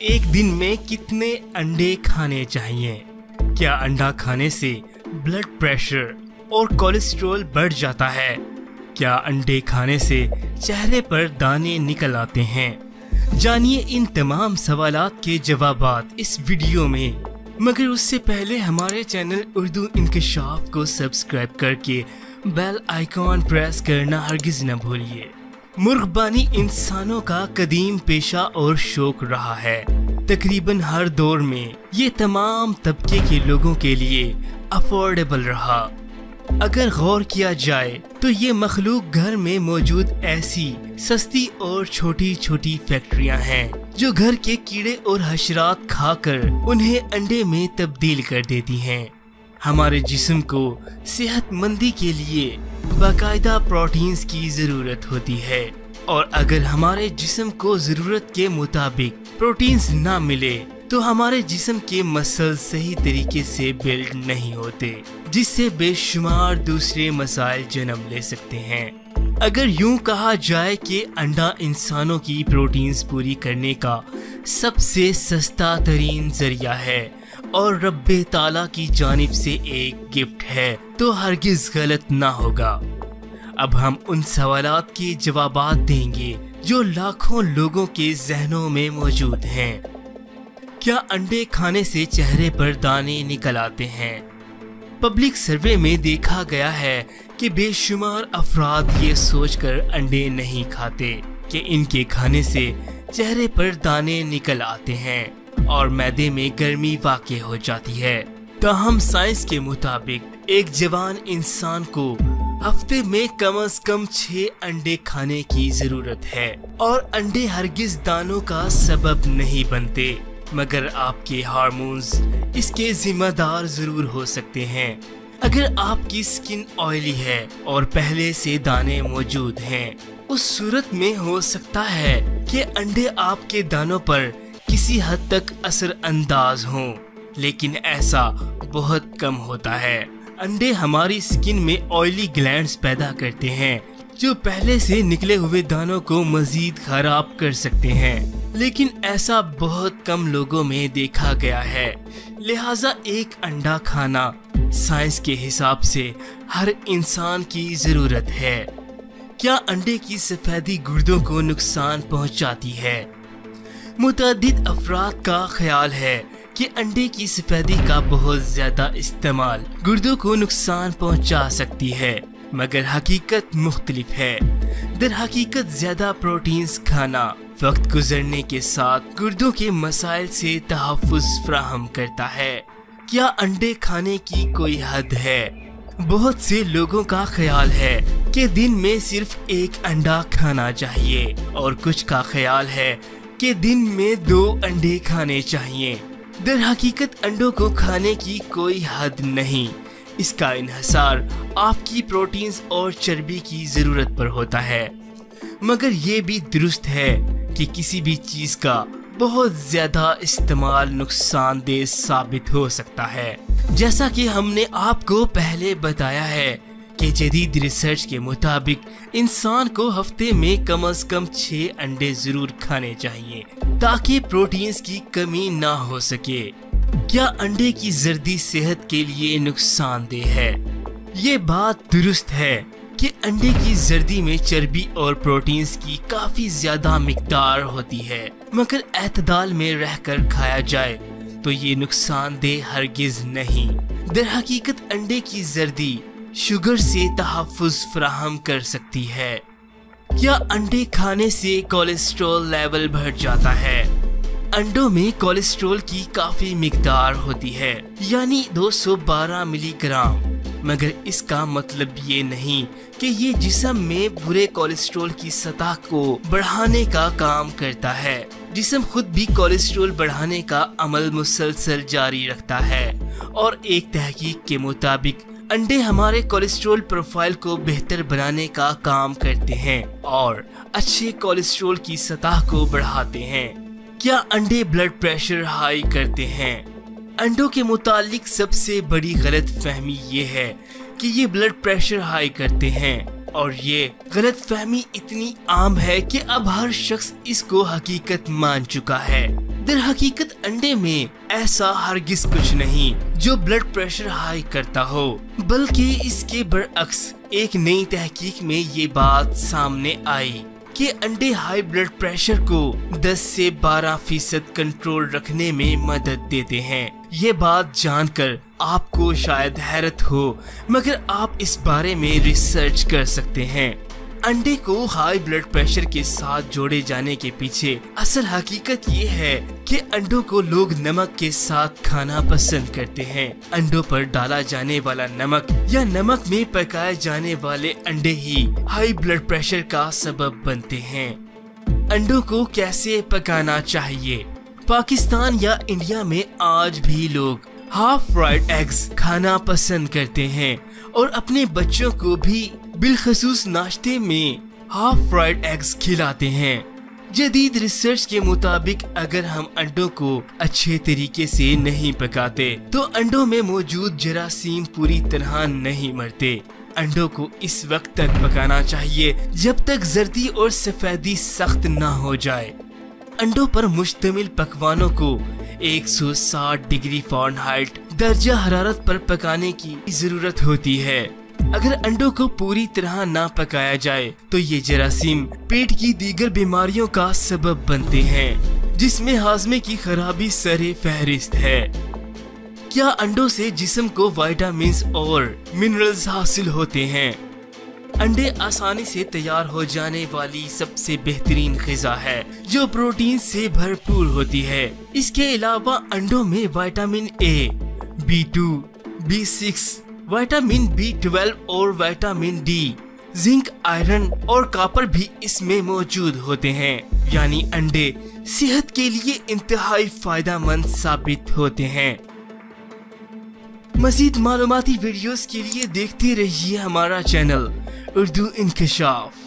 एक दिन में कितने अंडे खाने चाहिए? क्या अंडा खाने से ब्लड प्रेशर और कोलेस्ट्रॉल बढ़ जाता है? क्या अंडे खाने से चेहरे पर दाने निकल आते हैं? जानिए इन तमाम सवालात के जवाबात इस वीडियो में। मगर उससे पहले हमारे चैनल उर्दू इंकशाफ को सब्सक्राइब करके बेल आइकॉन प्रेस करना हरगिज न भूलिए। मुर्गबानी इंसानों का कदीम पेशा और शौक रहा है। तकरीबन हर दौर में ये तमाम तबके के लोगों के लिए अफोर्डेबल रहा। अगर गौर किया जाए तो ये मखलूक घर में मौजूद ऐसी सस्ती और छोटी छोटी फैक्ट्रियां हैं जो घर के कीड़े और हशरात खाकर उन्हें अंडे में तब्दील कर देती हैं। हमारे जिस्म को सेहतमंदी के लिए बाकायदा प्रोटीन्स की जरूरत होती है, और अगर हमारे जिस्म को जरूरत के मुताबिक प्रोटीन्स ना मिले तो हमारे जिस्म के मसल्स सही तरीके से बिल्ड नहीं होते, जिससे बेशुमार दूसरे मसाइल जन्म ले सकते हैं। अगर यूं कहा जाए कि अंडा इंसानों की प्रोटीन्स पूरी करने का सबसे सस्ता तरीन जरिया है और रब्बे ताला की जानिब से एक गिफ्ट है, तो हरगिज गलत ना होगा। अब हम उन सवालात के जवाबात देंगे जो लाखों लोगों के जहनों में मौजूद हैं। क्या अंडे खाने से चेहरे पर दाने निकल आते हैं? पब्लिक सर्वे में देखा गया है कि बेशुमार अफराद ये सोचकर अंडे नहीं खाते कि इनके खाने से चेहरे पर दाने निकल आते हैं और मैदे में गर्मी वाक़ई हो जाती है। ताहम साइंस के मुताबिक एक जवान इंसान को हफ्ते में कम से कम 6 अंडे खाने की जरूरत है, और अंडे हरगिज दानों का सबब नहीं बनते, मगर आपके हार्मोन्स इसके जिम्मेदार जरूर हो सकते हैं। अगर आपकी स्किन ऑयली है और पहले से दाने मौजूद हैं, उस सूरत में हो सकता है कि अंडे आपके दानों पर किसी हद तक असर अंदाज हों, लेकिन ऐसा बहुत कम होता है। अंडे हमारी स्किन में ऑयली ग्लैंड्स पैदा करते हैं जो पहले से निकले हुए दानों को मजीद खराब कर सकते हैं, लेकिन ऐसा बहुत कम लोगों में देखा गया है। लिहाजा एक अंडा खाना साइंस के हिसाब से हर इंसान की जरूरत है। क्या अंडे की सफेदी गुर्दों को नुकसान पहुंचाती है? मुतअद्दिद अफराद का ख्याल है कि अंडे की सफेदी का बहुत ज्यादा इस्तेमाल गुर्दों को नुकसान पहुंचा सकती है, मगर हकीकत मुख्तलिफ है। दर हकीकत ज्यादा प्रोटीन्स खाना वक्त गुजरने के साथ गुर्दों के मसाइल से तहफ़्फ़ुज़ फराहम करता है। क्या अंडे खाने की कोई हद है? बहुत से लोगों का ख्याल है कि दिन में सिर्फ एक अंडा खाना चाहिए, और कुछ का ख्याल है कि दिन में 2 अंडे खाने चाहिए। दर हकीकत अंडों को खाने की कोई हद नहीं, इसका इन्हसार आपकी प्रोटीन्स और चर्बी की जरूरत पर होता है। मगर ये भी दुरुस्त है कि किसी भी चीज का बहुत ज्यादा इस्तेमाल नुकसानदेह साबित हो सकता है। जैसा कि हमने आपको पहले बताया है कि जदीद रिसर्च के मुताबिक इंसान को हफ्ते में कम से कम 6 अंडे जरूर खाने चाहिए ताकि प्रोटीन्स की कमी ना हो सके। क्या अंडे की जर्दी सेहत के लिए नुकसानदेह है? ये बात दुरुस्त है कि अंडे की जर्दी में चर्बी और प्रोटीन्स की काफी ज्यादा मिकदार होती है, मगर एतदाल में रहकर खाया जाए तो ये नुकसानदेह हरगिज नहीं। दर हकीकत अंडे की जर्दी शुगर से तहफ़्फ़ुज़ फराहम कर सकती है। क्या अंडे खाने से कोलेस्ट्रॉल लेवल बढ़ जाता है? अंडों में कोलेस्ट्रॉल की काफी मिकदार होती है, यानी 212 मिलीग्राम, मगर इसका मतलब ये नहीं कि ये जिस्म में बुरे कोलेस्ट्रॉल की सतह को बढ़ाने का काम करता है। जिस्म खुद भी कोलेस्ट्रॉल बढ़ाने का अमल मुसलसल जारी रखता है, और एक तहकीक के मुताबिक अंडे हमारे कोलेस्ट्रॉल प्रोफाइल को बेहतर बनाने का काम करते हैं और अच्छे कोलेस्ट्रॉल की सतह को बढ़ाते हैं। क्या अंडे ब्लड प्रेशर हाई करते हैं? अंडों के मुतालिक सबसे बड़ी गलत फहमी ये है कि ये ब्लड प्रेशर हाई करते हैं, और ये गलत फहमी इतनी आम है कि अब हर शख्स इसको हकीकत मान चुका है। در حقیقت انڈے میں ایسا ہرگز کچھ نہیں جو بلڈ پریشر ہائی کرتا ہو، بلکہ اس کے برعکس ایک نئی تحقیق میں یہ بات سامنے آئی کہ انڈے ہائی بلڈ پریشر کو 10 سے 12% کنٹرول رکھنے میں مدد دیتے ہیں۔ یہ بات جان کر آپ کو شاید حیرت ہو، مگر آپ اس بارے میں ریسرچ کر سکتے ہیں۔ انڈے کو ہائی بلڈ پریشر کے ساتھ جوڑے جانے کے پیچھے اصل حقیقت یہ ہے کہ انڈوں کو لوگ نمک کے ساتھ کھانا پسند کرتے ہیں۔ انڈوں پر ڈالا جانے والا نمک یا نمک میں پکائے جانے والے انڈے ہی ہائی بلڈ پریشر کا سبب بنتے ہیں۔ انڈوں کو کیسے پکانا چاہیے؟ پاکستان یا انڈیا میں آج بھی لوگ ہاف فرائیڈ ایگز کھانا پسند کرتے ہیں اور اپنے بچوں کو بھی بالخصوص ناشتے میں ہاف فرائیڈ ایگز کھلاتے ہیں۔ جدید ریسرچ کے مطابق اگر ہم انڈوں کو اچھے طریقے سے نہیں پکاتے تو انڈوں میں موجود جراثیم پوری طرح نہیں مرتے۔ انڈوں کو اس وقت تک پکانا چاہیے جب تک زردی اور سفیدی سخت نہ ہو جائے۔ انڈوں پر مشتمل پکوانوں کو 160 ڈگری فارنہائٹ درجہ حرارت پر پکانے کی ضرورت ہوتی ہے۔ اگر انڈوں کو پوری طرح نہ پکایا جائے تو یہ جراثیم پیٹ کی دیگر بیماریوں کا سبب بنتے ہیں، جس میں ہاضمے کی خرابی سر فہرست ہے۔ کیا انڈوں سے جسم کو وائٹامنز اور منرلز حاصل ہوتے ہیں؟ انڈے آسانی سے تیار ہو جانے والی سب سے بہترین غذا ہے جو پروٹین سے بھرپور ہوتی ہے۔ اس کے علاوہ انڈوں میں vitamin A, B2، B6، vitamin B12 اور وائٹامن ڈی، زنک، آئرن اور کاپر بھی اس میں موجود ہوتے ہیں، یعنی انڈے صحت کے لیے انتہائی فائدہ مند ثابت ہوتے ہیں۔ مزید معلوماتی ویڈیوز کے لیے دیکھتے رہیے ہمارا چینل اردو انکشاف۔